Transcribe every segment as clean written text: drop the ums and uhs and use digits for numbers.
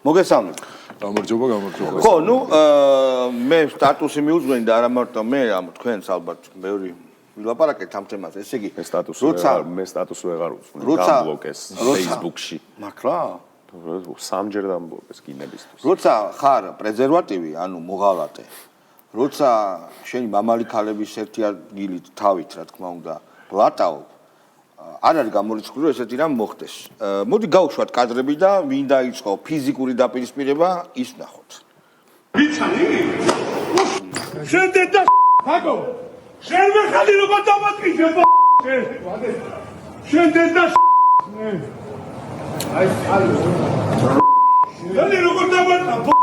მოგესალმებით. გამარჯობა. ხო, ნუ მე სტატუსი მიუძღვენი და არა მარტო მე, ამ თქვენს ალბათ ბევრი ვილაპარაკეთ ამ თემაზე. ესე იგი, მე სტატუსი ვეღარ უძვნე, დამბლოკეს Facebook-ში. მართლა? სამჯერ დამბლოკეს გინებისთვის. როცა ხარ პრეზერვატივი, ანუ მოღალატე, როცა შენი მამალი ქალების ერთი ადგილით თავით, რა თქმა უნდა, ბლატაო, არ არის გამორიცხული, რომ ესეთი რამ მოხდეს. მოდი გავუშვათ კადრები და ვინ დაიწყო ფიზიკური დაპირისპირება, ის ვნახოთ. ვიცანი? შენდეთ და ფაგო. შენ მე ხალი როგორ დამატკიჩე შენდეთ და აი ხალი. შენ როგორ დამატკა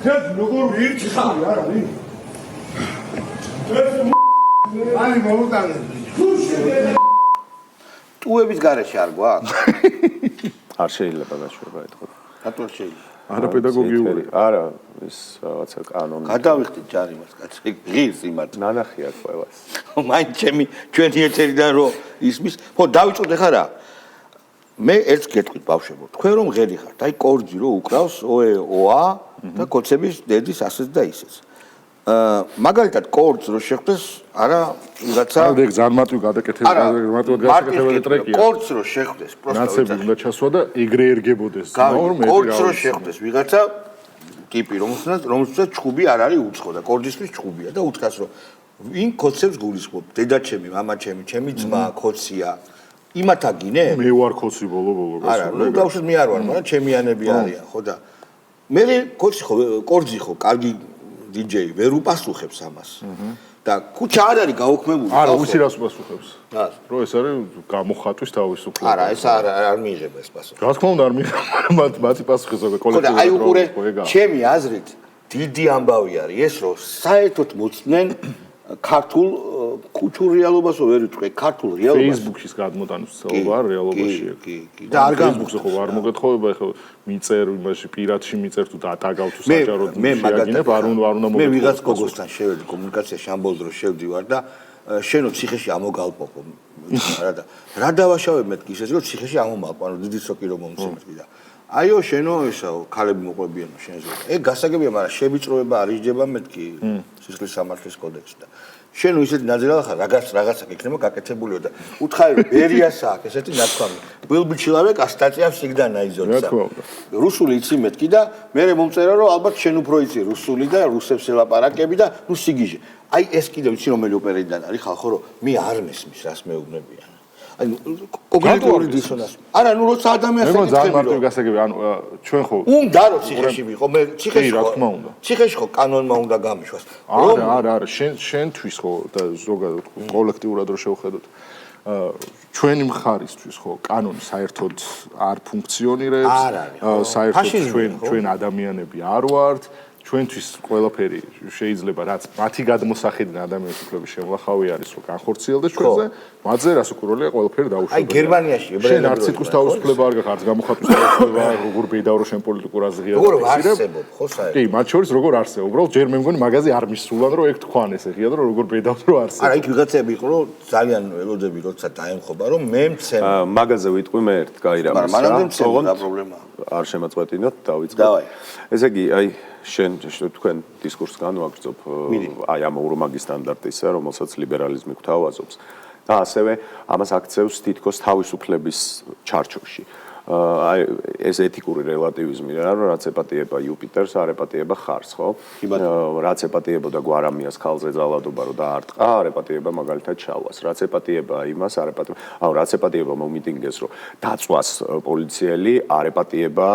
შენ როგორ ვირჩი ხალი არ არის? აი მოუტანე. ტუების გარეშე არ გვაქვს? არ შეიძლება გაშვება ეთქო. რატო არ შეიძლება? არა პედაგოგიური. არა, ეს რაღაცა კანონი. გადავიხდით ჯარიმას, კაცი, ღირს იმათ. ნანახი აქვს ყველას. მაინც ჩვენი ეთერიდან რომ ისმის, ხო, დავიწყოთ ახლა რა. მე ერთს გეტყვით ბავშვებო, თქვენ რომ ღერი ხართ, აი კორძი რო უკრავს ოა და კოცების დედის ასეც და ისეც. მაგალითად კორძს რო შეხვდეს, არა ვიღაცა აი ზარმატვი გადაკეთებული ტრეკია. კორძს რო შეხვდეს, პროსტა ნაცები უნდა ჩასვა და ეგრე ერგებოდეს. კორძს რო შეხვდეს, ვიღაცა ტიპი, რომელსაც ჩხუბი არ არის უცხო და კორძისთვის ჩხუბია და უთხრას რომ ვინ კოცებს გულისხმობ? დედაჩემი, მამაჩემი, ჩემი ძმა, კოცია. იმათ აგინე? მე ვარ კოცი ბოლო. არა, ნუ ბავშვი მე არ ვარ, მაგრამ ჩემიანები არიან, ხო და მე კოცი ხო, კორძი ხო, კარგი DJ ვერ უპასუხებს ამას. და ქუჩა არ არის გაუქმებული. არა, უსი რას უპასუხებს? რა? რომ ეს არის გამოხატვის თავისუფლება. არა, ეს არ მიიღება ეს პასუხი. რა თქმა უნდა არ მიიღება, მაგრამ მათი პასუხი ზოგადად კოლექტივურად. ხო და აი უყურე, ჩემი აზრით დიდი ამბავი არის ეს, რომ საერთოდ მოწმენ ქართულ კულტურულ რეალობას ვერ ვიტყვი, ქართულ რეალობას. Facebook-ის გადმოტანის ცელობა რეალობაში. კი. და არ Facebook-ზე ხო არ მოგეთხოვება, ეხლა მიწერ იმაში პირადში მიწერ თუ დატაგავ თუ საჯაროდ შეაგინებ, არ უნდა მოგეთხოვო. მე ვიღაც გოგოსთან შევედი კომუნიკაციაში ამბოლ დროს შევდივარ და შენო ციხეში ამოგალპოყო. რა დავაშავებ მეთქი ისე რომ ციხეში ამომალპო, ანუ დიდი სოკი რომ მომცემეთქი და აიო შენო ესაო ქალები მოყვებიან შენზე. ეგ გასაგებია, მაგრამ შევიწროება არ იჯდება მეთქი სისხლის სამართლის კოდექსში და შენ ისეთი ნაძრალა ხარ, რაღაცა იქნება გაკეთებულიო და უთხარი რომ ბერიას აქვს ესეთი ნათქვამი. ბილბიჩილავე კასტაცია всегда наизоца. რუსული იცი მეთქი და მე მომწერა რომ ალბათ შენ უფრო იცი რუსული და რუსებს ელაპარაკები და ნუ სიგიჟე. აი ეს კიდევ იცი რომელი ოპერიდან არის ხალხო რომ მე არ მესმის რას მეუბნებიან. აი კოგნიტიური დისონანსი. არა, ნუ როცა ადამიანს ეკითხები. მე ძალიან მარტივი გასაგები, ანუ ჩვენ ხო უნდა რომ ციხეში ვიყო, მე ციხეში რა თქმა უნდა. ციხეში ხო კანონმა უნდა გამიშვას. არა, შენთვის ხო და ზოგადად კოლექტიურად რო შევხედოთ. ჩვენი მხარისთვის ხო კანონი საერთოდ არ ფუნქციონირებს. საერთოდ ჩვენ ადამიანები არ ვართ. ჩვენთვის ყველაფერი შეიძლება რაც მათი გადმოსახედიდან ადამიანის უფლების შემლახავი არის რომ განხორციელდეს ჩვენზე, მათზე რას უკურველია ყველაფერი დაუშვება. აი გერმანიაში შენ არც სიტყვის თავისუფლება არ გაქვს, არც გამოხატვის თავისუფლება, როგორ ბედავრო შენ პოლიტიკურ აზრია და როგორ არსებობ, ხო საერთოდ. კი, მათ შორის როგორ არსებობ, უბრალოდ ჯერ მე მგონი მაგაზე არ მისულან რომ ეგ თქვან ესე ღია და როგორ ბედავრო არსებობ. არა, იქ ვიღაცები იყო რომ ძალიან ველოდები როცა დაემხობა რომ მე მცემ. მაგაზე ვიტყვი მე ერთ კაი რამეს. მაგრამ მანამდე მცემ და პრობლემაა. არ შემაწყვეტინოთ, დავიწყოთ. დავაი. ესე იგი, აი შენ თქვენ დისკურსს განვაგრძობ აი ამ ორმაგი სტანდარტისა, რომელსაც ლიბერალიზმი გვთავაზობს და ასევე ამას აქცევს თითქოს თავისუფლების ჩარჩოში. აი ეს ეთიკური რელატივიზმი რა რომ რაც ეპატიება იუპიტერს, არ ეპატიება ხარს, ხო? რაც ეპატიებოდა გვარამიას ქალზე ძალადობა რომ დაარტყა, არ ეპატიება მაგალითად შალვას. რაც ეპატიება იმას, არ ეპატიება. ანუ რაც ეპატიება მომიტინგეს რომ დაწვას პოლიციელი, არ ეპატიება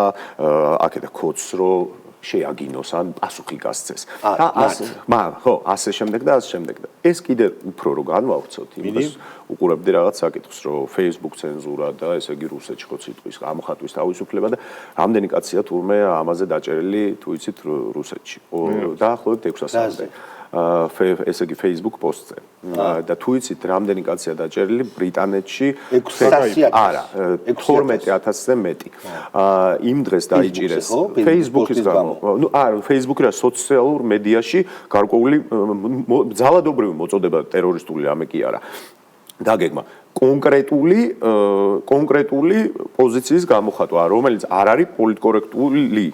აქედა კოდს რომ შეაგინოს ან პასუხი გასცეს. და ხო, ასე შემდეგ და ასე შემდეგ და ეს კიდე უფრო რო განვავრცოთ იმას უყურებდი რაღაც საკითხს რომ Facebook ცენზურა და ესე იგი რუსეთში ხო სიტყვის გამოხატვის თავისუფლება და რამდენი კაცია თურმე ამაზე დაჭერილი თუ იცით რუსეთში. დაახლოებით 600-მდე. ესე იგი Facebook პოსტზე. და თუ იცით რამდენი კაცია დაჭერილი ბრიტანეთში 600-ია. არა, 12000-ზე მეტი. იმ დღეს დაიჭირეს Facebook-ის გამო. ნუ არა, Facebook-ი რა სოციალურ მედიაში გარკვეული ძალადობრივი მოწოდება ტერორისტული რამე კი არა. დაგეგმა კონკრეტული პოზიციის გამოხატვა, რომელიც არ არის პოლიტკორექტული.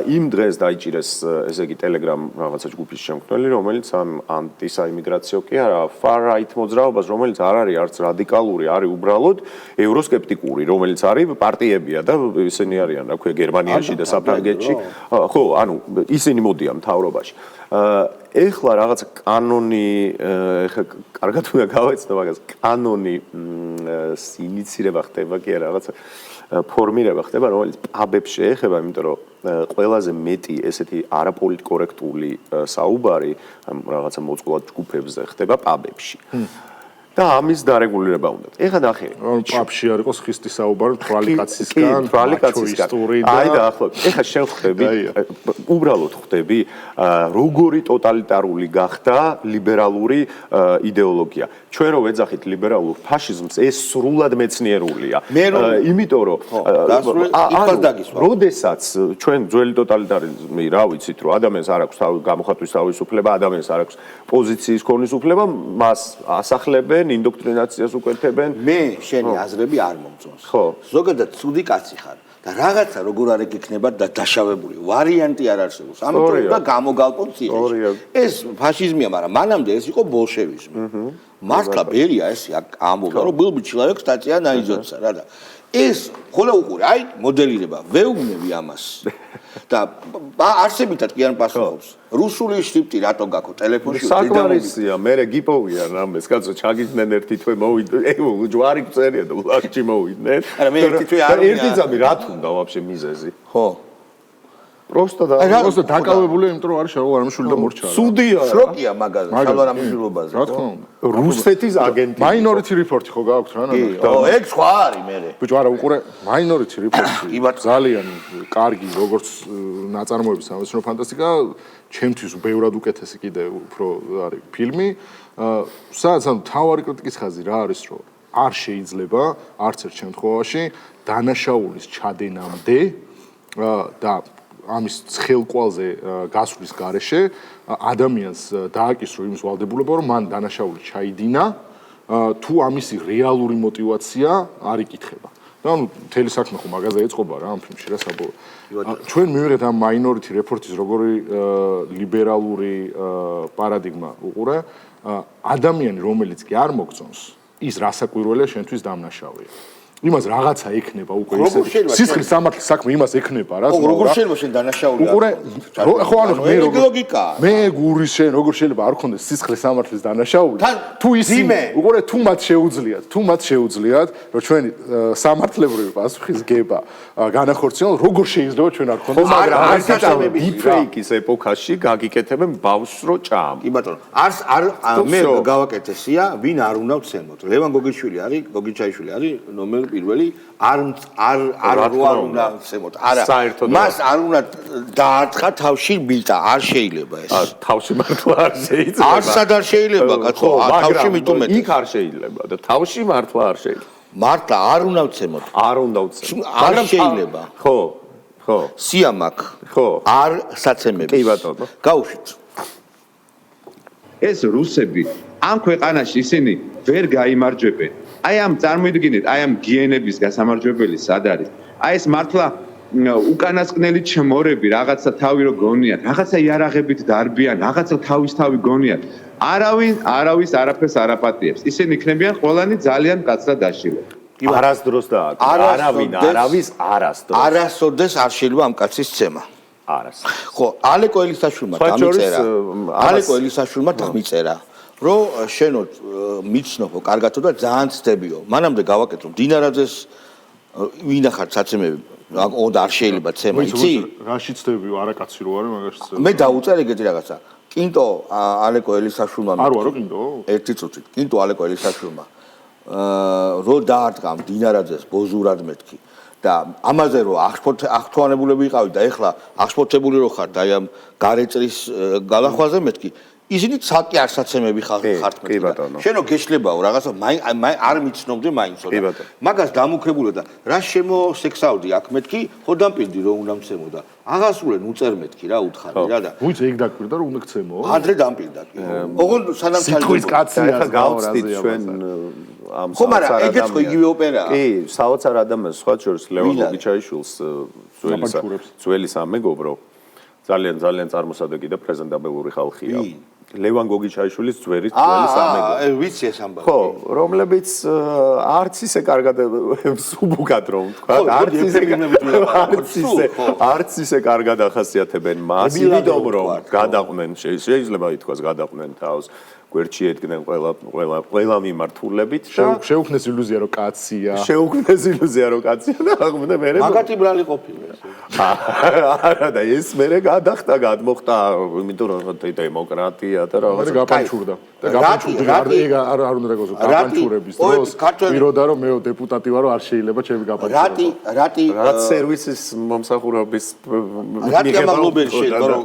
იმ დღეს დაიჭირეს ესე იგი Telegram რაღაცა ჯგუფის შემქმნელი, რომელიც ამ ანტისაიმიგრაციო კი არა, far right მოძრაობას, რომელიც არ არის არც რადიკალური, არის უბრალოდ ევროსკეპტიკური, რომელიც არის პარტიებია და ისინი არიან, რა ქვია, გერმანიაში და საფრანგეთში. ხო, ანუ ისინი მოდიან მთავრობაში. ეხლა რაღაცა კანონი, ეხლა კარგად უნდა გავეცნო მაგას, კანონი ინიცირება ხდება კი არა, რაღაცა ფორმირება ხდება, რომელიც პაბებს შეეხება, იმიტომ რომ ყველაზე მეტი ესეთი არაპოლიტკორექტული საუბარი რაღაცა მოწყვლად ჯგუფებზე ხდება პაბებში. და ამის დარეგულირება უნდა. ეხლა ნახე. პაბში არ იყოს ხისტი საუბარი თვალიკაცისგან, თვალიკაცისგან. აი და ახლა ეხლა შენ ხვდები, უბრალოდ ხვდები, როგორი ტოტალიტარული გახდა ლიბერალური იდეოლოგია. ჩვენ რო ვეძახით ლიბერალურ ფაშიზმს, ეს სრულად მეცნიერულია. იმიტომ რომ როდესაც ჩვენ ძველი ტოტალიტარიზმი, რა ვიცით, რომ ადამიანს არ აქვს გამოხატვის თავისუფლება, ადამიანს არ აქვს პოზიციის ქონის უფლება, მას ასახლებენ ინდოქტრინაციას უკეთებენ. მე შენი აზრები არ მომწონს. ხო. ზოგადად ცუდი კაცი ხარ და რაღაცა როგორ არ იქნება და დაშავებული. ვარიანტი არ არსებობს. ამიტომ უნდა გამოგალპოთ ციხეში. ეს ფაშიზმია, მაგრამ მანამდე ეს იყო ბოლშევიზმი. მართლა ბერია ეს ამბობდა, რომ был бы человек, статья найдется, რა და ეს ხოლმე უყურე, აი მოდელირება, ვეუბნები ამას. და არსებითად კი არ პასუხობს. რუსული შრიფტი რატო გაქვს ტელეფონში? საკმარისია, მე გიპოვიან რამეს, კაცო, ჩაგიძნენ ერთი თვე მოვიდნენ, ჯვარი გწერია და ულახში მოვიდნენ. არა, მე ერთი თვე არ ერთი ძამი რა თუნდა ვაფშე მიზეზი? ხო. просто დაკავებული, იმიტომ რომ არის შალვა რამიშვილი და მორჩა. სუდია. შროკია მაგაზე, შალვა რამიშვილობაზე. რა თქმა უნდა. რუსეთის აგენტი. Minority Report ხო გააქვთ რა? ო, ეგ სხვა არის მე. ბიჭო, არა, უყურე Minority Report. ძალიან კარგი, როგორც ნაწარმოების სამეცნიერო ფანტასტიკა, ჩემთვის ბევრად უკეთესი კიდე უფრო არის ფილმი. სადაც ამ თავარი კრიტიკის ხაზი რა არის, რომ არ შეიძლება არც ერთ შემთხვევაში დანაშაულის ჩადენამდე და ამის ცხელკვალზე გასვლის გარეშე ადამიანს დააკისრო იმის ვალდებულება, რომ მან დანაშაული ჩაიდინა, თუ ამისი რეალური мотиваცია არ იკითხება. და ანუ მთელი საქმე ხო მაგაზე ეწყობა რა ამ ფილმში რა საბოლოო. ჩვენ მივიღეთ ამ Minority Report-ის როგორი ლიბერალური პარადიგმა უყურე, ადამიანი რომელიც კი არ მოგწონს, ის რასაკვირველია შენთვის დამნაშავეა. იმას რაღაცა ექნება უკვე ისე სისხლის სამართლის საქმე იმას ექნება რა თქმა უნდა. როგორ შეიძლება შენ დანაშაული? უყურე, ხო ანუ მე ლოგიკაა. მე გურის შენ როგორ შეიძლება არ გქონდეს სისხლის სამართლის დანაშაული? თუ ისინი უყურე თუ მათ შეუძლიათ, რომ ჩვენი სამართლებრივი პასუხისგება განახორციელონ, როგორ შეიძლება ჩვენ არ გქონდეს? მაგრამ არც დიფეიკის ეპოქაში გაგიკეთებენ ბავშვს რო ჭამ. კი ბატონო, მე გავაკეთესია, ვინ არ უნდა ვცემოთ. ლევან გოგიშვილი არის, გოგიჩაიშვილი არის, ნომერ პირველი არ უნდა ვცემოთ. არა, მას არ უნდა დაარტყა თავში ბილტა, არ შეიძლება ეს. თავში მართლა არ შეიძლება. არსად არ შეიძლება, კაცო, თავში მithumet. იქ არ შეიძლება და თავში მართლა არ შეიძლება. მართლა არ უნდა ვცემოთ. არ უნდა ვცემოთ. არ შეიძლება. ხო, ხო. სიამაკ. ხო. არ საცემები. კი ბატონო. გავუშვით. ეს რუსები ამ ქვეყანაში ისინი ვერ გაიმარჯვებენ. აი ამ წარმოიდგინეთ, აი ამ გიენების გასამარჯვებელი სად არის? აი ეს მართლა უკანასკნელი ჩმორები, რაღაცა თავი რო გონიათ, რაღაცა იარაღებით დარბიან, რაღაცა თავისთავი გონიათ. არავის არაფერს არაპატიებს. ისინი იქნებიან ყველანი ძალიან კაცრად დაშილები. არასდროს დააკრა. არავის არასდროს. არასოდეს არ შეიძლება ამ კაცის ცემა. არას. ხო, ალეკო ელისაშვილმა დამიწერა, რომ შენო მიცნობო, კარგათო და ძალიან ცდებიო. მანამდე გავაკეთო დინარაძეს ვინახარ საცემები, და არ შეიძლება ცემა, იცი? რაში ცდებიო, არაკაცი რო არის მაგაში ცდება. მე დაუწერ ეგეთი რაღაცა. კინტო ალეკო ელისაშვილმა არ ვარო კინტო? ერთი წუთით. კინტო ალეკო ელისაშვილმა რო დაარტყა დინარაძეს ბოზურად მეთქი. და ამაზე რომ აღთვალებულები იყავით და ეხლა აღშფოთებული რო ხარ და აი ამ გარეწრის გალახვაზე მეთქი ისინი ცალკე არსაცემები კი, ხართ კი, ბატონო. შენო გეშლებაო რაღაცა არ მიცნობდი მაინცო კი, და ბატონო. მაგას დამუქებულა და რა შემოსექსავდი აქ მეთქი ხო დამპირდი რომ უნდა მცემოდა აღასრულენ უწერ მეთქი რა უთხარი რა და ვიც ეგ დაკვირდა რომ უნდა გცემო ადრე დამპირდა კი ოღონდ სანამ სიტყვის კაცი ეხლა არის გავწდით ჩვენ ამ ხო, მაგრამ ეგეც ხო იგივე ოპერაა. კი, საოცარ ადამიანს სხვა შორის ლევან ვინა? გოგიჩაიშვილს ნაპანჩურებს. ძველი სამეგობრო ძალიან წარმოსადეგი და პრეზენტაბელური ხალხია. ვინ? ლევან გოგიჩაიშვილის ძველი სამეგობრო. ვიცი ეს ამბავი. ხო, რომლებიც არც ისე კარგად სუბუქად რომ ვთქვა, ხო, არც ისე კარგად ახასიათებენ მას, იმიტომ რომ გადაყვნენ, შეიძლება ითქვას გადაყვნენ თავს, გვერდში ედგნენ ყველა მიმართულებით და შეუქმნეს ილუზია რომ კაცია შეუქმნეს ილუზია რომ კაცია და აღმდა მე მაგათი ბრალი ყოფილა ეს. არა და ეს მე გადახტა გადმოხტა იმიტომ რომ დემოკრატია და მე რაღაცა გაპანჩურდა და გაპანჩურდა ეგ არ უნდა გაგოზო გაპანჩურების დროს პიროდა რომ მე დეპუტატი ვარო არ შეიძლება ჩემი გაპანჩურება რატი რაც სერვისის მომსახურების რატი ამაღლობელი შეიძლება რომ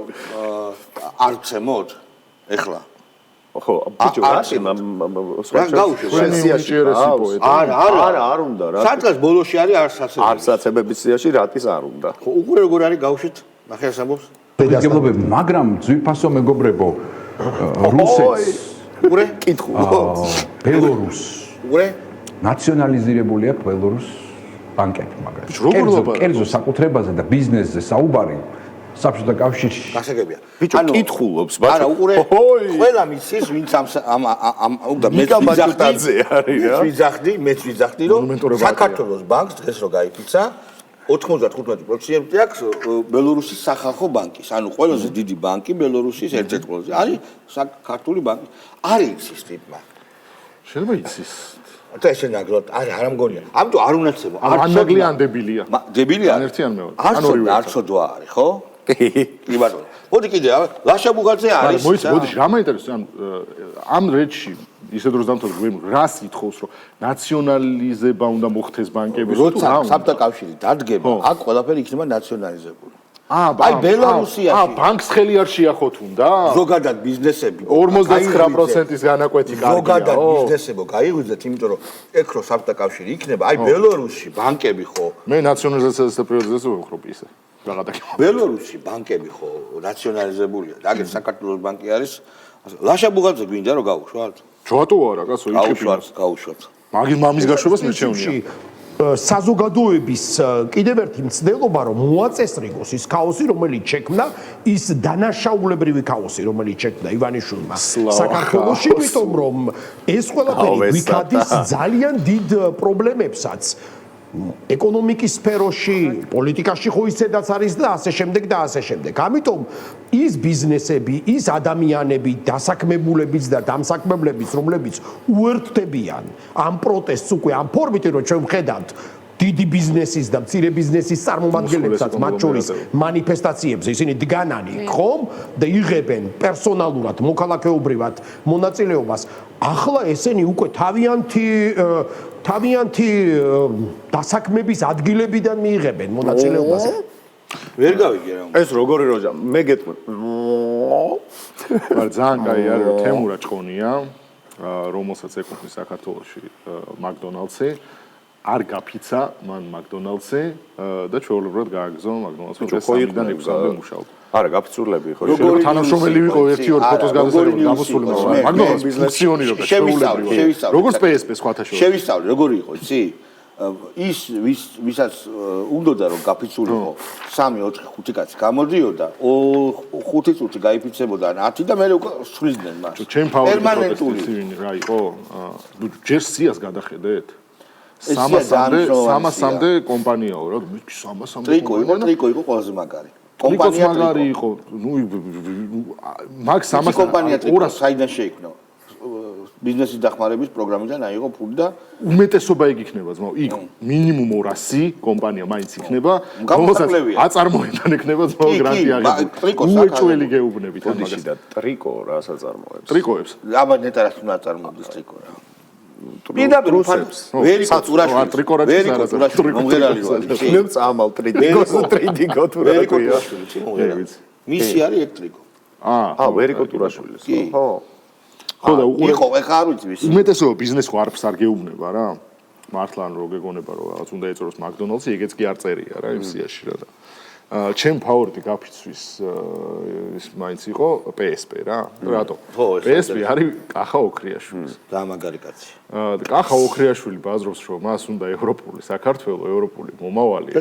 არ ცემოთ ეხლა ხო ბიჭო რატი არ უნდა რა სადღაც ბოლოში არის არსაცებები არსაცებების სიაში რატის არ უნდა ხო უყურე როგორ არის გავუშვით ნახე ეს ამბობს მეგობრებო, მაგრამ ძვირფასო მეგობრებო, რუსეთს, უყურე კითხულობს ბელორუსს, უყურე ნაციონალიზირებული აქვს ბელორუს ბანკები, მაგრამ როგორ ლაპარაკობ? კერძო საკუთრებაზე და ბიზნესზე საუბარი საბჭოთა კავშირში. გასაგებია ბიჭო კითხულობს არა უყურე ოი ყველა მისის ვინც ამ უნდა მეც მიკაბაჭუტაძე არის რა მეც ვიძახდი რომ მონუმენტურობა საქართველოს ბანკს დღეს რო გაიფიცა 95% აქვს ბელორუსის სახალხო ბანკის. ანუ ყველაზე დიდი ბანკი ბელორუსის ერთ-ერთი ყველაზე არის საქართველოს ბანკი. არის ის ტიპმა. შეიძლება იცის და ესე ნაგლოდ არ მგონია. ამიტომ არ უნდა ცემო. ან ნაგლი ან დებილია დებილია. ან ერთი ან მეორე. ან ორივე. არ ცოდვა არის, ხო? კი ბატონო. მოდი კიდე ლაშა ბუგაძე არის. მოდი რა მაინტერესებს ამ რეჩში ისე დროს დამთავრდა გვემ რას ითხოვს რომ ნაციონალიზება უნდა მოხდეს ბანკების როცა საბჭოთა კავშირი დადგება აქ ყველაფერი იქნება ნაციონალიზებული აი ბელარუსიაში ბანკს ხელი არ შეახოთ უნდა ზოგადად ბიზნესები 59%-ის განაკვეთი კარგია ზოგადად ბიზნესებო გაიღვიძეთ იმიტომ რომ ეგ რო საბჭოთა კავშირი იქნება აი ბელარუსში ბანკები ხო მე ნაციონალიზაციას და პრივატიზაციას ვუხრობ ისე ბელარუსში ბანკები ხო ნაციონალიზებულია და აგერ საქართველოს ბანკი არის ლაშა ბუგაძე გვინდა რომ გავუშვათ ჯოატო არა კაცო გაუშვათ მაგის მამის გაშვებას მეჩვენია საზოგადოების კიდევ ერთი მცდელობა რომ მოაწესრიგოს ის ქაოსი რომელიც შექმნა ის დანაშაულებრივი ქაოსი რომელიც შექმნა ივანიშვილმა საქართველოში იმიტომ რომ ეს ყველაფერი ვიქადის ძალიან დიდ პრობლემებსაც ეკონომიკის სფეროში, პოლიტიკაში ხო ისედაც არის და ასე შემდეგ და ასე შემდეგ. ამიტომ ის ბიზნესები, ის ადამიანები, დასაქმებულებიც და დამსაქმებლებიც, რომლებიც უერთდებიან ამ პროტესტს უკვე ამ ფორმით, რომ ჩვენ ვხედავთ დიდი ბიზნესის და მცირე ბიზნესის წარმომადგენლებსაც მათ შორის მანიფესტაციებზე ისინი დგანანი ხომ და იღებენ პერსონალურად მოქალაქეობრივად მონაწილეობას ახლა ესენი უკვე თავიანთი დასაქმების ადგილებიდან მიიღებენ მონაწილეობას ვერ გავიგე რა ეს როგორი როჟა მე გეტყვი მაგრამ ძალიან კაი არის რომ თემურა ჭყონია რომელსაც ეკუთვნის საქართველოში მაკდონალდსი არ გაფიცა მან მაკდონალდსი და ჩვეულებრივად გააგზავნა მაკდონალდსი და 3-დან 6-მდე მუშაობდა. არა, გაფიცურლები ხო. როგორი თანამშრომელი ვიყო 1-2 ფოტოს გადასარევი გამოსული მაგრამ მაკდონალდსი ფუნქციონირებდა ჩვეულებრივად. როგორც PSP სხვათა შორის. შევისწავლე როგორი იყო, იცი? ის ვისაც უნდოდა რომ გაფიცულიყო 3-4-5 კაცი გამოდიოდა 5 წუთი გაიფიცებოდა 10 და მე უკვე სვლიდნენ მას. პერმანენტული რა იყო? ჯერ სიას გადახედეთ? 300-მდე კომპანიაო რა 300-მდე ტრიკო იყო ყველაზე მაგარი კომპანია მაგარი იყო ნუ მაგ 300 კომპანია ტრიკო საიდან შეიქმნა ბიზნესის დახმარების პროგრამიდან აიღო ფული და უმეტესობა იქ იქნება ძმაო იქ მინიმუმ 200 კომპანია მაინც იქნება რომელსაც აწარმოებთან იქნება ძმაო გრანტი აღებული უეჭველი გეუბნებით ამ მაგას და ტრიკო რას აწარმოებს ტრიკოებს აბა ნეტარას უნდა აწარმოებდეს ტრიკო რა პირდაპირ ვერი კულტურაში ვერი კულტურაში მომღერალი ვარ ნემ წამალ ტრიდიკო თუ რა ქვია მისი არის ეგ ტრიკო ვერიკო ტურაშვილის. ხო. ხო და უყურე იყო ეხა არ ვიცი ვის. უმეტესობა ბიზნეს ხარფს არ გეუბნება რა. მართლა რო გეგონება რომ რაღაც უნდა ეწოროს მაკდონალდსი, ეგეც კი არ წერია რა იმ სიაში რა და ჩემ ფავორიტი გაფიცვის ის მაინც იყო PSP რა. რატო? PSP არის კახა ოქრიაშვილის. და მაგარი კაცი. და კახა ოქრიაშვილი ბაზრობს რომ მას უნდა ევროპული საქართველოს, ევროპული მომავალი,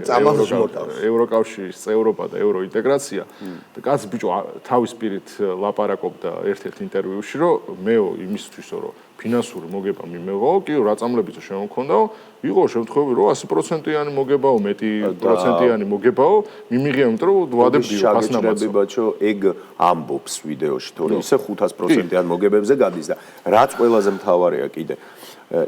ევროკავშირის წევრობა და ევროინტეგრაცია. და კაც ბიჭო თავის პირით ლაპარაკობდა ერთ-ერთ ინტერვიუში რომ მეო იმისთვისო რომ ფინანსური მოგება მიმეღო, კი რა წამლებიც შემოქონდაო, იყო შემთხვევები რომ 100%-იანი მოგებაო, მეტი პროცენტიანი მოგებაო, მიმიღია, იმიტომ რომ ვადებდი რომ ფასნაბაცო. ბაჩო, ეგ ამბობს ვიდეოში, თორე ისე 500%-იან მოგებებზე გადის და რაც ყველაზე მთავარია კიდე,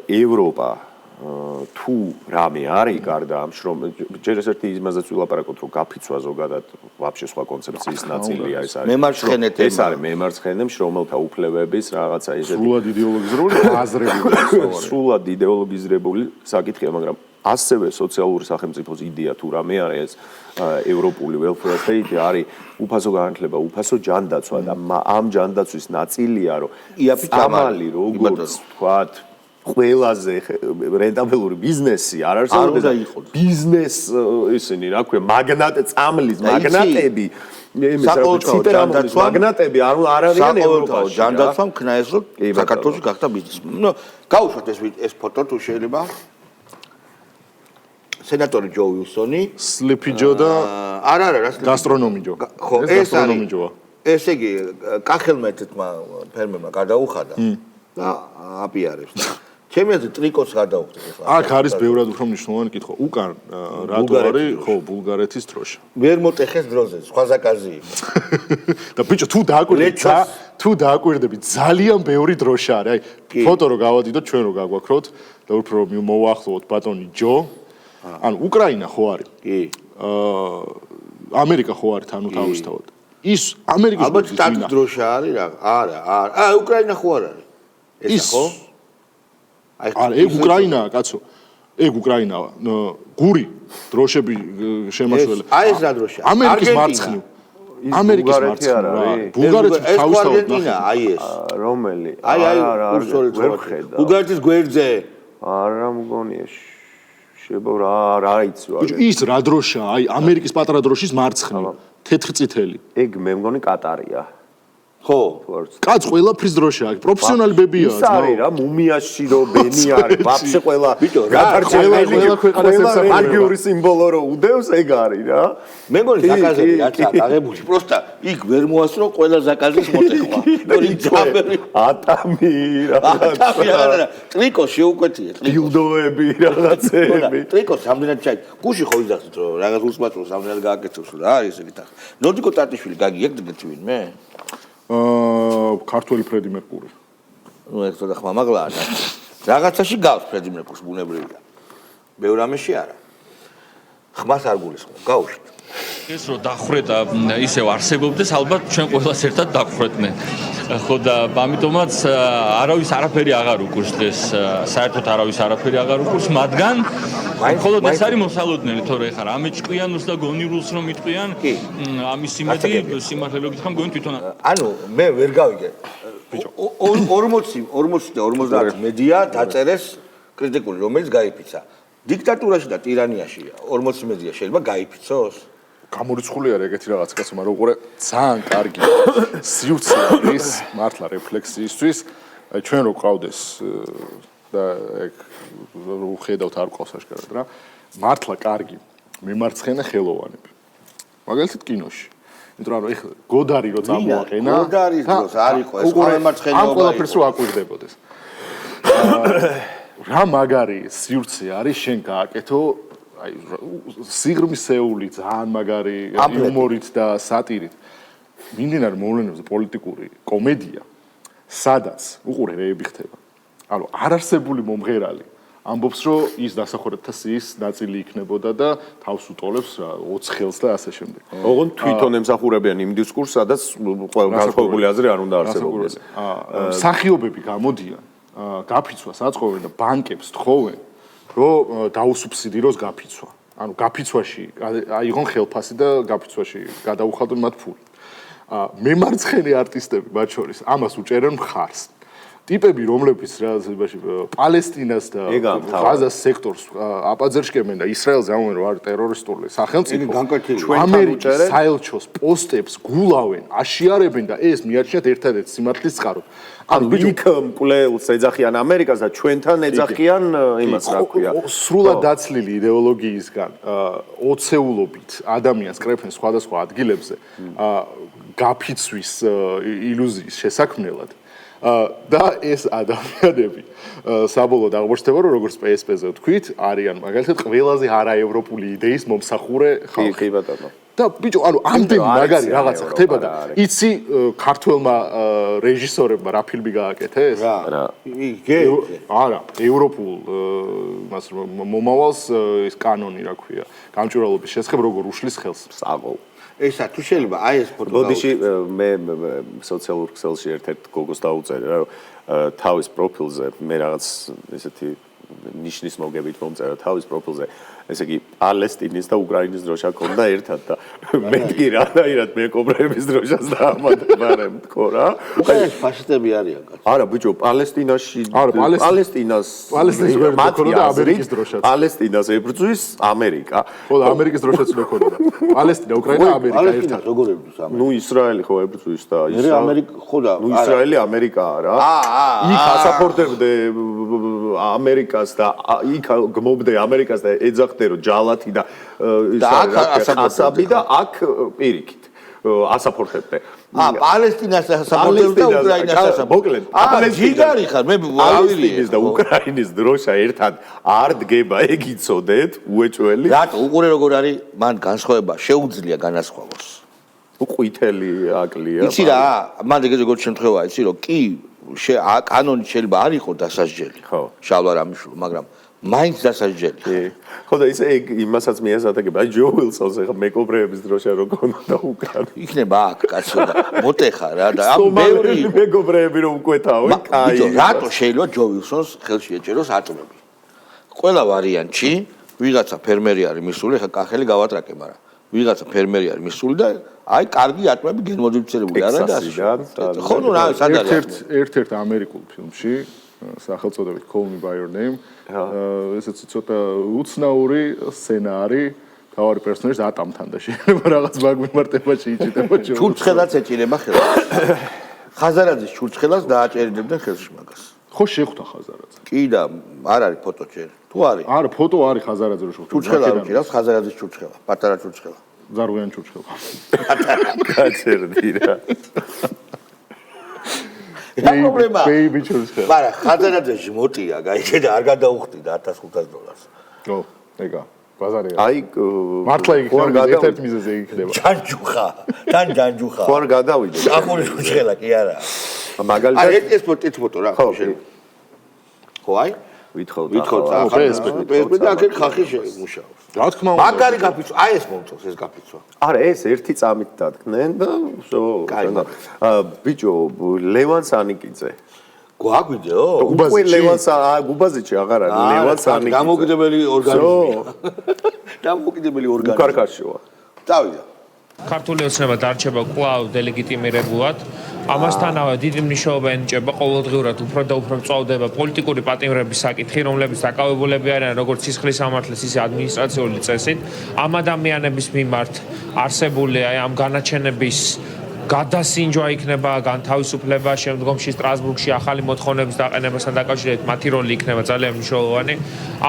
ევროპა თუ რამე არის გარდა ამ შრომ ჯერ ეს ერთი იმაზეც ვილაპარაკოთ რომ გაფიცვა ზოგადად ვაფშე სხვა კონცეფციის ნაწილია ეს არის მემარცხენე თემა ეს არის მემარცხენე შრომელთა უფლებების რაღაცა ისეთი სრულად იდეოლოგიზებული აზრები სრულად იდეოლოგიზებული საკითხია მაგრამ ასევე სოციალური სახელმწიფოს იდეა თუ რამე არის ეს ევროპული welfare state არის უფასო განათლება, უფასო ჯანდაცვა და ამ ჯანდაცვის ნაწილია რომ ამალი როგორც ვთქვათ ყველაზე რენტაბელური ბიზნესი არ არსებობს ბიზნეს ისინი რა ქვია წამლის მაგნატები მაგნატები არ არიან ევროპაში ჯანდაცვა მქნა ეს რომ საქართველოში გახდა ბიზნესი. ნუ გავუშვათ ეს ფოტო თუ შეიძლება სენატორი ჯო უილსონი სლიპი ჯო და არა რა გასტრონომი ჯო ხო ეს გასტრონომი ჯოა ესე იგი კახელმეთმა ფერმერმა გადაუხადა და აპიარებს და ჩემი აზრით ტრიკოს გადაუხდეს ახლა. აქ არის ბევრად უფრო მნიშვნელოვანი კითხვა. უკან რატო არის ხო ბულგარეთის დროშა. ვერ მოტეხეს დროზე, სხვა ზაკაზი იყო. და ბიჭო თუ დააკვირდები ძალიან ბევრი დროშა არის. აი ფოტო რო გავადიდოთ ჩვენ რო გაგვაქროთ და უფრო მოვაახლოვოთ ბატონი ჯო. ანუ უკრაინა ხო არის? კი. ამერიკა ხო არის თანუ თავისთავად. ის ამერიკის ალბათ სტატუს დროშა არის რა? არა. უკრაინა ხო არ არის? ეს ხო? არა, ეგ უკრაინაა, კაცო. ეგ უკრაინაა. გური დროშები შემაშველე. აი ეს რა დროშაა? ამერიკის მარცხნივ. ამერიკის მარცხნივ რა. ბულგარეთის თავისთავად არგენტინა, აი ეს. რომელი? აი, ვერ ხედავ. ბულგარეთის გვერდზე. არა მგონია. შეიძლება რა იცი ვარ. ბიჭო, ის რა დროშაა? აი, ამერიკის პატარა დროშის მარცხნივ. თეთრწითელი. ეგ მე მგონი კატარია. ხო, კაც ყველაფრის დროშაა, პროფესიონალი ბებია. ის არის რა, მუმიაში რო ბენი არის, ვაფშე ყველა გადარჩენილი ყველა რელიგიური სიმბოლო რო უდევს, ეგ არის რა. მე მგონი ზაკაზები რაც აღებული, პროსტა იქ ვერ მოასწრო ყველა ზაკაზის მოტეხვა. ატამი რა. ტრიკო შეუკვეთია, ბილდოები რაღაცები. ტრიკო სამდენად ჩაი. გუში ხო იზახსით რომ რაღაც უსმაწრო სამდენად გააკეთებს რა არის ეგეთ ახლა. ნოდიკო ტარტიშვილი გაგიეგდეთ ვინმე? ქართველი ფრედი მერკური. ნუ ეგ ცოტა ხმამაღლაა და რაღაცაში გავს ფრედი მერკურს ბუნებრივია. ბევრ ამაში არა. ხმას არ გულისხმობ, გაუშვით. ეს რო დახვრეტა ისევ არსებობდეს, ალბათ ჩვენ ყველას ერთად დახვრეტნენ. ხო და ამიტომაც არავის არაფერი აღარ უკურს დღეს, საერთოდ არავის არაფერი აღარ უკურს, მაგრამ მხოლოდ ეს არის მოსალოდნელი, თორე ხარ ამეჭკვიანოს და გონირულს რომ იტყვიან, ამის იმედი სიმართლე რო გითხრა, მგონი თვითონ ანუ მე ვერ გავიგე. 40 და 50 მედია დაწერეს კრიტიკული, რომელიც გაიფიცა. დიქტატურაში და ტირანიაში 40 მედია შეიძლება გაიფიცოს? გამორიცხული არის ეგეთი რაღაც კაცო, მაგრამ უყურე ძალიან კარგი სივრცე არის მართლა რეფლექსიისთვის. აი ჩვენ რო ყავდეს და ეგ უხედავთ არ ყავს აშკარად რა. მართლა კარგი მემარცხენე ხელოვანები. მაგალითად კინოში. იმიტომ რომ ეხლა გოდარი რო წამოაყენა, გოდარის დროს არ იყო ეს მემარცხენე. ამ ყველაფერს რო აკვირდებოდეს. რა მაგარი სივრცე არის შენ გააკეთო აი სიღრმისეული ძალიან მაგარი იუმორით და სატირით მიმდინარე მოვლენებზე პოლიტიკური კომედია სადაც უყურე რეები ხდება ანუ არარსებული მომღერალი ამბობს რომ ის დასახურებთა სიის ნაწილი იქნებოდა და თავს უტოლებს რა 20 ხელს და ასე შემდეგ. ოღონდ თვითონ ემსახურებიან იმ დისკურსს სადაც განსხვავებული აზრი არ უნდა არსებობდეს. სახიობები გამოდიან გაფიცვას აწყობენ და ბანკებს თხოვენ რომ დაუსუბსიდიროს გაფიცვა. ანუ გაფიცვაში აიღონ ხელფასი და გაფიცვაში გადაუხადონ მათ ფული. მემარცხენე არტისტები მათ შორის ამას უჭერენ მხარს. ტიპები, რომლებიც რაღაცებაში პალესტინას და ღაზას სექტორს აპაძერშკებენ და ისრაელს ამბობენ რომ არის ტერორისტული სახელმწიფო. ამერიკის საელჩოს პოსტებს გულავენ, აშიარებენ და ეს მიაჩნიათ ერთადერთ სიმართლის წყაროდ. ანუ იქ მკვლელს ეძახიან ამერიკას და ჩვენთან ეძახიან იმას რა ქვია. სრულად დაცლილი იდეოლოგიისგან ოცეულობით ადამიანს კრეფენ სხვადასხვა ადგილებზე გაფიცვის ილუზიის შესაქმნელად. და ეს ადამიანები საბოლოოდ აღმოჩნდება რომ როგორც PSP-ზე ვთქვით, არიან მაგალითად ყველაზე არაევროპული იდეის მომსახურე ხალხი. კი ბატონო. და ბიჭო, ანუ ამდენი მაგარი რაღაცა ხდება და იცი ქართველმა რეჟისორებმა რა ფილმი გააკეთეს? რა. არა, ევროპულ მას მომავალს ეს კანონი რა ქვია, გამჭვირვალობის შესახებ როგორ უშლის ხელს. საყო. ესა თუ შეიძლება აი ეს ფოტო ბოდიში მე სოციალურ ქსელში ერთ-ერთ გოგოს დაუწერე რა თავის პროფილზე მე რაღაც ესეთი ნიშნის მოგებით მომწერა თავის პროფილზე ესე იგი პალესტინის და უკრაინის დროშა ქონდა ერთად და მეთქი რანაირად მეკობრეების დროშას დაამატებარემ თქო რა ეს ფაშისტები არიან კაცო არა ბიჭო პალესტინაში პალესტინას მათი ამერიკის დროშაც პალესტინას ებრძვის ამერიკა ხო და ამერიკის დროშაც უნდა ქონოდა პალესტინა უკრაინა ამერიკა ერთად როგორ ებრძვის ამერიკა ნუ ისრაელი ხო ებრძვის და მე ამერიკა ხო და ნუ ისრაელი ამერიკაა რა იქ ასაფორდებდე ამერიკას და იქ გმობდე ამერიკას და ეძახდე რომ ჯალათი და ასაბი და აქ პირიქით ასაფორდებდე პალესტინას ასაფორდებდე და უკრაინას ასაფორდებდე მოკლედ ჯიგარი ხარ მე პალესტინის და უკრაინის დროშა ერთად არ დგება ეგ იცოდეთ უეჭველი რატო უყურე როგორ არის მან განსხვავება შეუძლია განასხვავოს ყვითელი აკლია იცი რა მან ეგრე შემთხვევაა იცი რომ კი კანონი შეიძლება არ იყოს დასაჯელი ხო შალვა რამიშვილო მაგრამ მაინც დასაჯელი ხო და ისე იმასაც მიასადაგებ აი ჯო უილსონს ახლა მეკობრეების დროშა რო ქონდა უკან იქნება აქ კაცო და მოტეხა რა და ამ ბევრი მეკობრეები რომ მკვეთაო კაი რატო შეიძლება ჯო უილსონს ხელში ეჭეროს ატომები ყველა ვარიანტში ვიღაცა ფერმერი არის მისული ახლა კახელი გავატრაკე მაგრამ ვიღაცა ფერმერი არის მისული და აი კარგი ატომები გენმოდიფიცირებული არა და ხო ნუ რა სად არის ერთ-ერთ ამერიკულ ფილმში სახელწოდებით Call Me by Your Name ესეც ცოტა უცნაური სცენარი თავარი პერსონაჟი ატამთან და შეიძლება რაღაც მაგმემართებაში იჭირდება ჯო ჩურჩხელაც ეჭირება ხელს ხაზარაძის ჩურჩხელას დააჭერებდნენ ხელში მაგას ხო შეხვდა ხაზარაძე კი და არ არის ფოტო ჯერ თუ არის არა ფოტო არის ხაზარაძე რო შეხვდა ჩურჩხელა არ უჭირავს ხაზარაძის ჩურჩხელა პატარა ჩურჩხელა ზარღვიან ჩურჩხელა გაჩერდი რა რა პრობლემაა? ბეიბი ჩურჩხელა. მაგრამ ხაზარაძეში მოტია, გაიგე და არ გადაუხდიდა $1500. ო, ეგა, ბაზარია. აი, მართლა იქნება ერთ-ერთ მიზეზი იქნება. ჯანჯუხა, თან ჯანჯუხა. ხო არ გადავიდე. ახური ჩურჩხელა კი არა. მაგალითად აი ეს ფოტო რა ხო შეიძლება. ხო აი? ვითხოვთ PSP და აქ ხალხი მუშაობს. რა თქმა უნდა. მაგარი გაფიცვა, აი ეს მომწონს ეს გაფიცვა. არა, ეს ერთი წამით დადგნენ და ბიჭო, ლევან სანიკიძე. გვაგვიდეო? უკვე ლევან გუბაზიჩი აღარ არის, ლევან სანიკიძე. დამოუკიდებელი ორგანიზმია. დამოუკიდებელი ორგანიზმი. უკარკაშოა. წავიდა. ქართული ოცნება დარჩება კვლავ დელეგიტიმირებულად. ამასთანავე დიდი მნიშვნელობა ენიჭება ყოველდღიურად უფრო და უფრო მწვავდება პოლიტიკური პატიმრების საკითხი, რომლებიც დაკავებულები არიან როგორც სისხლის სამართლის, ისე ადმინისტრაციული წესით. ამ ადამიანების მიმართ არსებული აი ამ განაჩენების გადასინჯვა იქნება, განთავისუფლება, შემდგომში სტრასბურგში ახალი მოთხოვნების დაყენებასთან დაკავშირებით მათი როლი იქნება ძალიან მნიშვნელოვანი.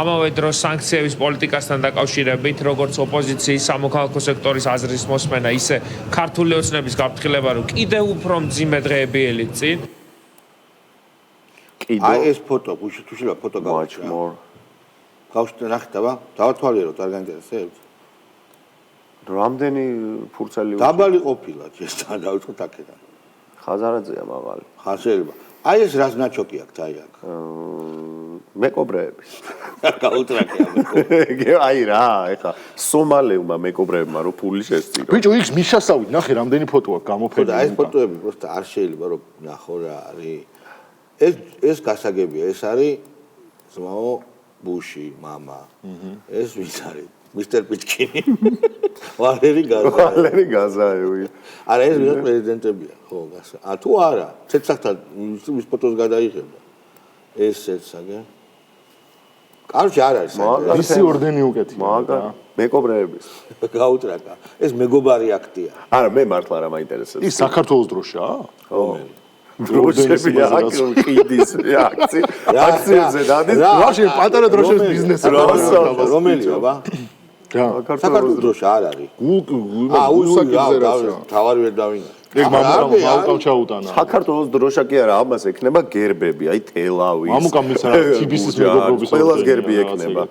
ამავე დროს სანქციების პოლიტიკასთან დაკავშირებით, როგორც ოპოზიციის სამოქალაქო სექტორის აზრის მოსმენა, ისე ქართული ოცნების გაფრთხილება, რომ კიდევ უფრო მძიმე დღეები ელიწინ. აი ეს ფოტო, თუ შეიძლება ფოტო გავაჩერე. გავშტე ნახტება, დავათვალიეროთ, არ გაინტერესებს? რამდენი ფურცელი დაბალი ყოფილა ჯესთან დავიწყოთ აქედან ხაზარაძეა მაღალი ხაზერება აი ეს რას ნაჩოკი აქვს აი აქ მეკობრეების გაუტრაკე აი რა ეხა სომალევმა მეკობრეებმა რო ფული შესწირო ბიჭო იქ მისასავით ნახე რამდენი ფოტო აქვს გამოფენილი და ეს ფოტოები просто არ შეიძლება რომ ნახო რა არის ეს გასაგებია ეს არის ზმაო ბუში მამა ეს ვის არის მისტერ პიტკინი. ვალერი გაზა. ვალერი გაზაევი. არა ეს ვიღაც პრეზიდენტებია, ხო, გასა. თუ არა, ცეცხლთან ის ფოტოს გადაიღება. ესეც აგე. კარჩი არ არის. ისი ორდენი უკეთია. მაგა მეკობრეების. გაუტრაკა. ეს მეგობარი აქტია. არა, მე მართლა რა მაინტერესებს. ის საქართველოს დროშაა? რომელი? დროშები აქ ყიდის აქციებზე დადის. რაში პატარა დროშების ბიზნესი რომელი აბა? საქართველოს დროშა არ არის. თავარი ვერ დავინახე. ეგ მამუკამ ჩაუტანა. საქართველოს დროშა კი არა, ამას ექნება გერბები, აი თელავის. მამუკამ ის არა, თბილისის მეგობრობის ყველას გერბი ექნება.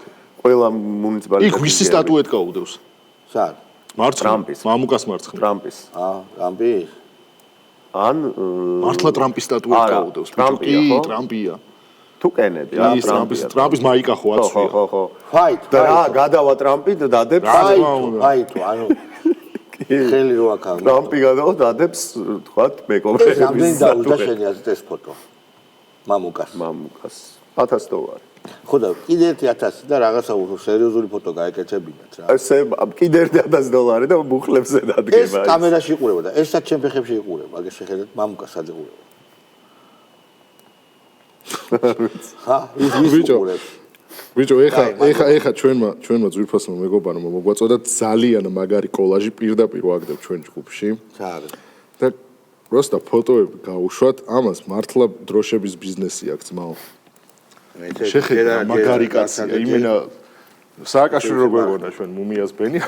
ყველა მუნიციპალიტეტი. იქ ვისი სტატუეტკა უდევს? სად? მარცხნივ. მამუკას მარცხნივ. ტრამპის. ტრამპის? ან მართლა ტრამპის სტატუეტკა უდევს. ტრამპია. ტრამპია. თუ კენედი, ტრამპის მაიკა ხო აცვია. ხო. ფაით. და გადავა ტრამპი და დადებს ფაით, ანუ ხელი რო აქ აქვს. ტრამპი გადავა დადებს, თქვათ, მეკობრეების. რამდენი დაუჭდა შენი აზრით ეს ფოტო? მამუკას. 1000 დოლარი. ხო და კიდე 1000 და რაღაცა სერიოზული ფოტო გაეკეთებინათ რა. ესე კიდე 1000 დოლარი და მუხლებზე დადგება. ეს კამერაში იყურება და ესაც ჩემ ფეხებში იყურება. აგერ შეხედეთ მამუკას სად იყურება. ხა, ის იყურებს. ბიჭო, ეხა ჩვენმა ძვირფასმა მეგობარმა მოგვაწოდა ძალიან მაგარი კოლაჟი პირდაპირ ვაგდებ ჩვენ ჯგუფში. ჩააგდე. და პროსტა ფოტოები გავუშვათ, ამას მართლა დროშების ბიზნესი აქვს ძმაო. შეხედა მაგარი კაცია, იმენა სააკაშვილი როგორ გონა ჩვენ მუმიას ბენი,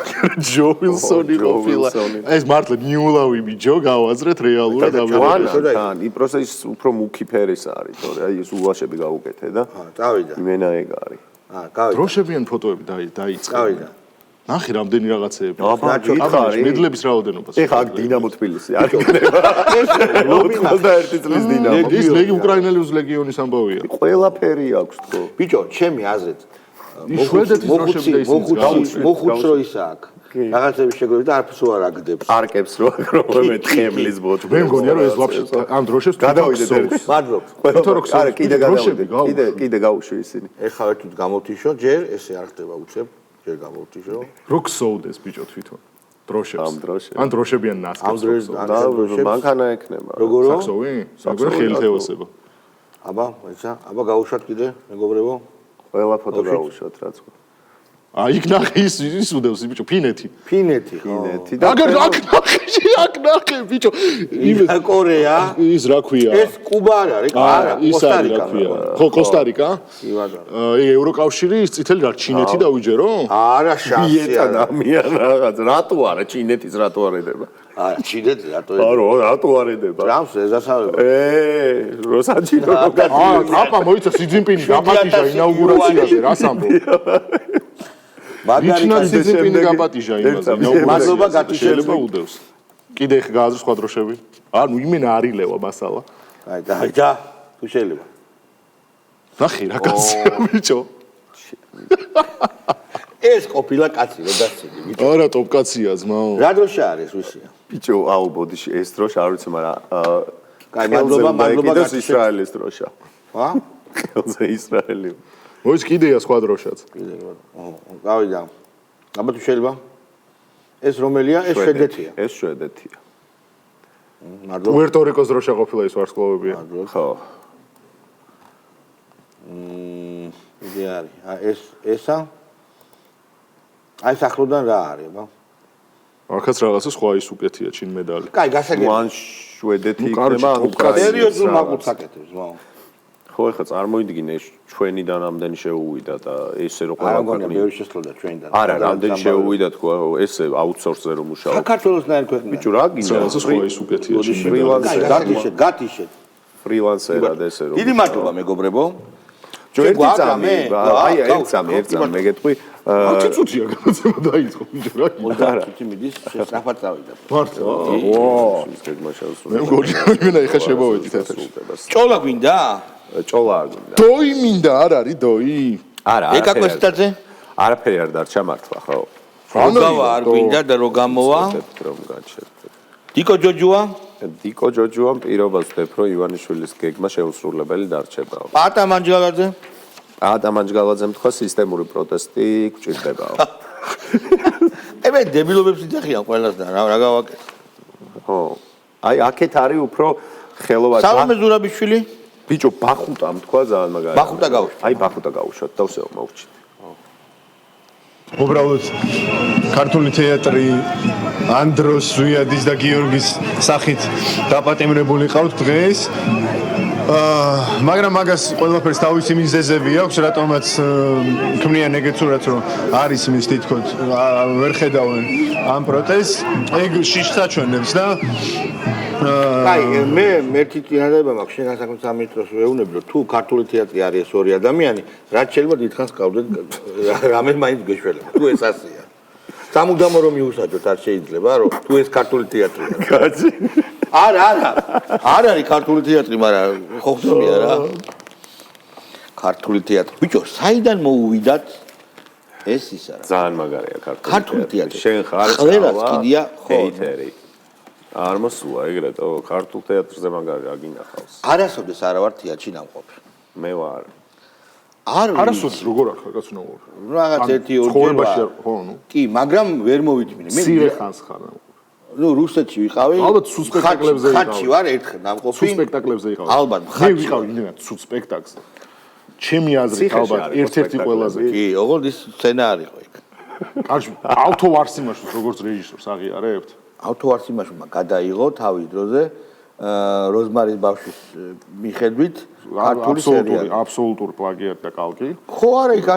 ჯო ვილსონი ყოფილა. ეს მართლა ნიულავი ბიჭო, გავაზრეთ რეალურად ამერიკაში. იპროსე ის უფრო მუქი ფერის არის, თორე აი ეს ულაშები გავუკეთე და წავიდა. იმენა ეგ არის. გავიდა. დროშებიან ფოტოები დაიწყე. წავიდა. ნახე რამდენი რაღაცეები. აბა, მედლების რაოდენობას. ეხა აქ დინამო თბილისი არ იქნება. და ერთი წლის დინამო. ის უკრაინელების ლეგიონის ამბავია. ყველაფერი აქვს თქო. ბიჭო, ჩემი აზრით შვედეთის დროშები და ისინი მოხუც რო ის აქვს. რაღაცები შეგვიძლია და არაფერს არ აგდებს. არკებს რო აგროვებთ ხემლის ბოჭს. მე მგონია რომ ეს ვაფშე ამ დროშებს გადავიდეთ ერთ. მადლობთ. არა, კიდე გავუშვი ისინი. ეხლა ერთით გამოვთიშო, ჯერ ესე არ ხდება უცებ, ჯერ გამოვთიშო. როქსოუდეს ბიჭო თვითონ. დროშებს. ამ დროშებს. ან დროშებიან ნასკებს. მანქანა ექნება. როგორო? საქსოვი? როგორ ხელთეოსება. აბა გაუშვათ კიდე, მეგობრებო. ყველა ფოტო გავუშვათ რაც. იქ ნახე ის უდევს ბიჭო ფინეთი. ფინეთი ხო. აგერ აქ ნახე ბიჭო. იმის კორეა. ის რა ქვია? ეს კუბა არ არის, არა, კოსტარიკა. ხო, კოსტარიკა? კი ბატონო. აი ევროკავშირი ის წითელი რა ჩინეთი დავიჯერო? არა, შანსი. ვიეტნამიან რაღაც. რატო არა ჩინეთის რატო არ ედება? არა, ჩინეთი რატო ედება? არა, რატო არ ედება? ტრამპს ეზასავება. როსაჩინო აპა მოიცა სი ძინპინი გაპატიჟა ინაუგურაციაზე, რას ამბობ? მაგარი სიზიფინი გაპატიჟა იმაზე. მადლობა გატიშელება უდევს. კიდე ხ გააზრ სხვა დროშები. ანუ იმენა არილევა მასალა. აი და თუ შეიძლება. ნახე რა კაცია ბიჭო. ეს ყოფილა კაცი რო დაცინი ბიჭო. არა ტოპ კაცია ძმაო. რა დროშა არის ვისია? ბიჭო, აუ ბოდიში ეს დროშა არ ვიცი, მაგრამ კაი მადლობა ისრაელის დროშა. ხა? ხელზე ისრაელი. მოიც კიდეა სხვა დროშაც. კიდე გავიდა. აბა თუ შეიძლება. ეს რომელია? ეს შვედეთია. ეს შვედეთია. მადლობა. პუერტო-რიკოს დროშა ყოფილა ის ვარსკვლავებია. ხო. იგი არის. ესა? აი სახლოდან რა არის, აბა? აქაც რაღაცა სხვა ის უკეთია ჩინ მედალი. კაი, გასაგებია. მან შვედეთი იქნება უკრაინა. სერიოზულ მაყურს აკეთებს, მაო. ხო, ეხლა წარმოიდგინე ჩვენიდან ამდენი შეუვიდა და ესე რომ ყველა ქვეყანა ბევრი შესწორდა ჩვენიდან. არა, რამდენი შეუვიდა თქო, ესე აუთსორსზე რომ მუშაობს. საქართველოსნაირ ქვეყნა. ბიჭო, რა გინდა? რაღაცა სხვა ის უკეთია ჩინ მედალი. გატიშეთ. ფრილანსერად ესე რომ. დიდი მადლობა მეგობრებო. ერთი წამი, აი ერთ წამი მეგეთყვი. ათი წუთია განაცემა დაიწყო ბიჭო რა. 30 წუთი მიდის, სწრაფად წავიდა. მართლა. მე მგონია იმენა ეხა შემოვედით ეთერში. ჭოლა გვინდა? ჭოლა არ გვინდა. დოი მინდა, არ არის დოი? არა, ეკა კვესტაძე? არაფერი არ დარჩა მართლა, ხო. როგავა არ გვინდა და რო გამოვა? რომ გაჩერდ. დიკო ჯოჯუა? დიკო ჯოჯუამ პირობას ვდებ, რომ ივანიშვილის გეგმა შეუსრულებელი დარჩებაო. პატა მანჯგალაძე? პატა მანჯგალაძემ თქვა სისტემური პროტესტი გვჭირდებაო. მე დებილობებს იძახიან ყველასთან, რა გავაკეთე. ხო. აი აქეთ არის უფრო ხელოვანი. სალომე ზურაბიშვილი? ბიჭო, ბახუტამ თქვა ძალიან მაგარი. ბახუტა გავუშვათ. აი ბახუტა გავუშვათ და ვსეო მოვჭით. უბრალოდ ქართული თეატრი ანდროს ზვიადის და გიორგის სახით დაპატიმრებული ყავთ დღეს. მაგრამ მაგას ყველაფერს თავისი მიზეზები აქვს, რატომაც ქმნიან ეგეთ სურათს, რომ არის იმის თითქოს ვერ ხედავენ ამ პროტესტს, ეგ შიშსაჩვენებს და აი, მე მერტი წინადადება მაქვს, შენ გასაკუთრებით სამინისტროს ვეუბნები, რომ თუ ქართული თეატრი არის ეს ორი ადამიანი, რაც შეიძლება დიდხანს გავდეთ რამე მაინც გეშველება, თუ ეს ასეა. სამუდამო რომ მიუსაჯოთ, არ შეიძლება, რომ თუ ეს ქართული თეატრია. კაცი. არა არის ქართული თეატრი, მაგრამ ხო ხსნია რა. ქართული თეატრი. ბიჭო, საიდან მოუვიდათ ეს ის არა. ძალიან მაგარია ქართული თეატრი. შენ ხარ ყველას კიდია ხო. ჰეიტერი. არ მოსულა ეგრეთო, ქართულ თეატრზე მაგარი აგინახავს. არასოდეს არა ვარ თეატრში ნამყოფი. მე ვარ. არასოდეს როგორ ახლა კაცნაურ. რაღაც ერთი ორი ცხოვრებაში ხო, ნუ. კი, მაგრამ ვერ მოვიდგინე. მე სირე ხანს ხარ. ნუ რუსეთში ვიყავი. ალბათ სულ სპექტაკლებზე ვიყავი. ხატში ვარ ერთხელ ნამყოფი. სულ სპექტაკლებზე ვიყავი. ალბათ მე ხატში. ვიყავი იმდენად სულ სპექტაკლზე. ჩემი აზრით ალბათ ერთ-ერთი ყველაზე. კი, ოღონდ ის სცენა არისო იქ. კარგი, ავთოვარსიმაშოს როგორც რეჟისორს აღიარებთ? ავთოვარსიმაშმა გადაიღო თავის დროზე როზმარის ბავშვის მიხედვით ქართული სერიალი. აბსოლუტური პლაგიატი და კალკი. ხო არა, იქ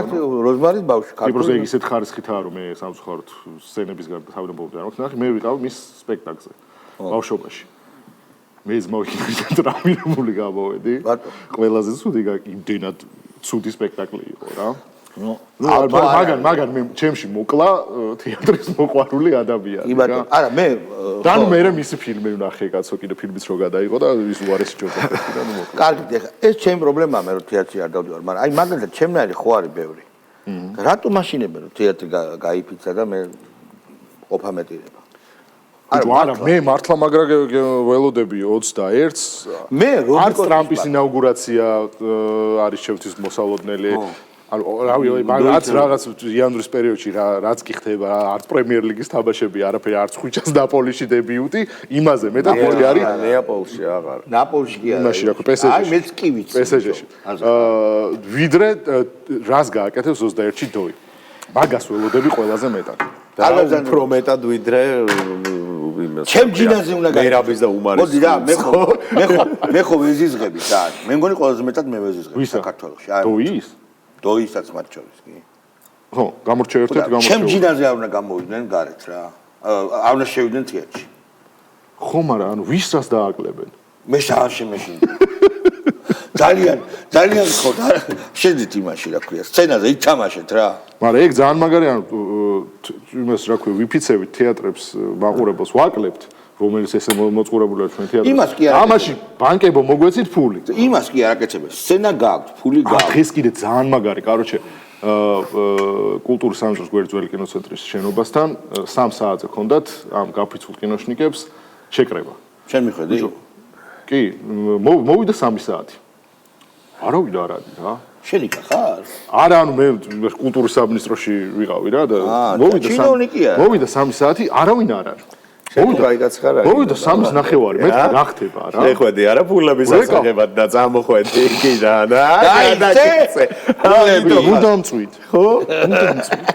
როზმარის ბავშვი კი, პროს ქართული. ეგ ისეთ ხარისხითაა რომ მე სამწუხაროდ სცენებისგან თავდაპირველად არ მაქვს ნახე, მე ვიყავი მის სპექტაკლზე ბავშვობაში. მე ზმოვიქნა ტრამირებული გამოვედი. ყველაზე ცუდი იმდენად ცუდი სპექტაკლი იყო რა. ნუ მაგან მე ჩემში მოკლა თეატრის მოყვარული ადამიანი. კი ბატონო, არა მე და ნუ მე მისი ფილმი ვნახე კაცო, კიდე ფილმიც რო გადაიღო და ის უარესი ჯობია და ნუ მოკლა. კარგი, ეხა ეს ჩემი პრობლემაა მე რომ თეატრში არ დავდივარ, მაგრამ აი მაგალითად ჩემნაირი ხო არის ბევრი. რატო მაშინებენ რომ თეატრი გაიფიცა და მე ყოფა მეტირება. არა, მე მართლა მაგრა ველოდები 21-ს. მე არც ტრამპის ინაუგურაცია არის ჩემთვის მოსალოდნელი. ანუ რავი, რაღაც იანვრის პერიოდში რაც კი ხდება, არც პრემიერ ლიგის თამაშები, არაფერი, არც ხვიჩას ნაპოლიში დებიუტი, იმაზე მეტად მოდი არის ნეაპოლში აღარ. ნაპოლში კი არა. იმაში რა ქვია, PSG-ში. აი მეც კი ვიცი. PSG-ში. ვიდრე რას გააკეთებს 21-ში დოი. მაგას ველოდები ყველაზე მეტად. და უფრო მეტად ვიდრე ჩემ ჯინაზე უნდა გაირაბის და უმარის. მოდი რა, მე ხო ვეზიზღები რა. მე მგონი ყველაზე მეტად მე ვეზიზღები საქართველოში. აი დოის? დოისაც მათ შორის კი. ხო, გამორჩევ ერთ-ერთ გამორჩევ. ჩემ ჯინაზე არ უნდა გამოვიდნენ გარეთ რა. არ უნდა შევიდნენ თეატრში. ხო, მაგრამ ანუ ვისაც დააკლებენ? მე შეაშემეში. ძალიან ხო და შედით იმაში რა ქვია, სცენაზე ითამაშეთ რა. მაგრამ ეგ ძალიან მაგარია, იმას რა ქვია, ვიფიცებით თეატრებს მაყურებელს ვაკლებთ. რომელიც ესე მოწყურებული არის ჩვენ თეატრში. იმას კი არა. ამაში ბანკებო მოგვეცით ფული. იმას კი არ აკეთებენ. სცენა გააქვთ, ფული გააქვთ. დღეს კიდე ძალიან მაგარი, კაროჩე, კულტურის სამინისტროს გვერდზველი კინოცენტრის შენობასთან 3 საათზე ჰქონდათ ამ გაფიცულ კინოშნიკებს შეკრება. შენ მიხვედი? კი, მოვიდა 3 საათი. არავინ არ არის რა. შენ იქ ხარ? არა, ანუ მე კულტურის სამინისტროში ვიყავი რა და მოვიდა 3 საათი, არავინ არ არის. მოვიდა 3 ნახევარი, მე რა ხდება რა? შეხვედი არა ფულების ასაღებად და წამოხვედი იქიდან და დაიცე. მუდამ წვით, ხო? მუდამ წვით.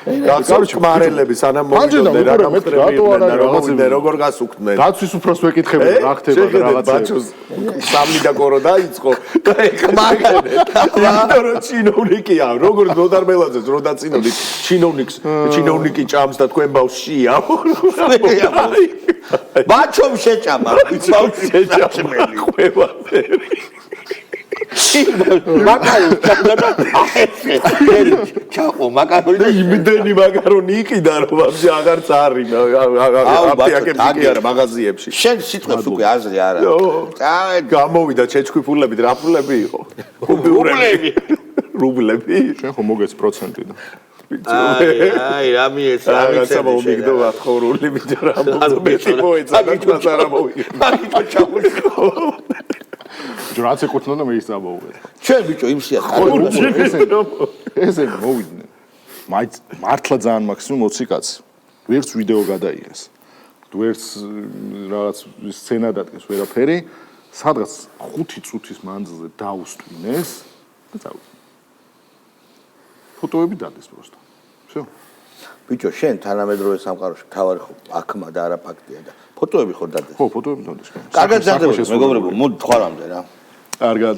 გასწორჩ მარელები სანამ მოვიდოდნენ რა გამხდრებიდნენ და როგორ გასუქდნენ. დაცვის უფროს ვეკითხებოდი რა ხდება და რაღაცა. ბაჩოს სამი და კორო დაიწყო. მაგარი. ვიქტორო ჩინოვნიკია, როგორ დოდარმელაძეს რო დაწინოდით ჩინოვნიკი ჭამს და თქვენ ბავშვია. ბაჩომ შეჭამა, ბავშვი შეჭამელი. ყველაფერი. მაკარონი ჩაყო მაკარონი და იმდენი მაკარონი იყიდა რომ ვაფშე აღარც არის აფიაკებში კი არა მაღაზიებში შენ სიტყვებს უკვე აზრი არა გამოვიდა ჩეჩქიფულები რა ფულები იყო რუბლები შენ ხო მოგეც პროცენტი და აი რა მიეცა რაღაცა მომიგდო ათხოვრული ბიჭო რა მეტი მოეცა და თავს არა მოვიგე მაგითო ჩამოშო ჯრაც ეკუთვნოდა მე ის ამოვიდა ჩვენ ბიჭო იმ სიას ესე მოვიდნენ მაინც მართლა ძალიან მაქსიმუმ 20 კაცი. ვერც ვიდეო გადაიღეს. ვერც რაღაც სცენა დადგეს, ვერაფერი. სადღაც 5 წუთის მანძილზე დაუსტვინეს და წავიდა. ფოტოები დადეს პროსტო. всё. ბიჭო, შენ თანამედროვე სამყაროში თავარი ხო აქმა და არა ფაქტია და ფოტოები ხო დადეს? ხო, ფოტოები დადეს. კარგად ძახდებოდი, მეგობრებო, მოდი თქვარამდე რა. კარგად.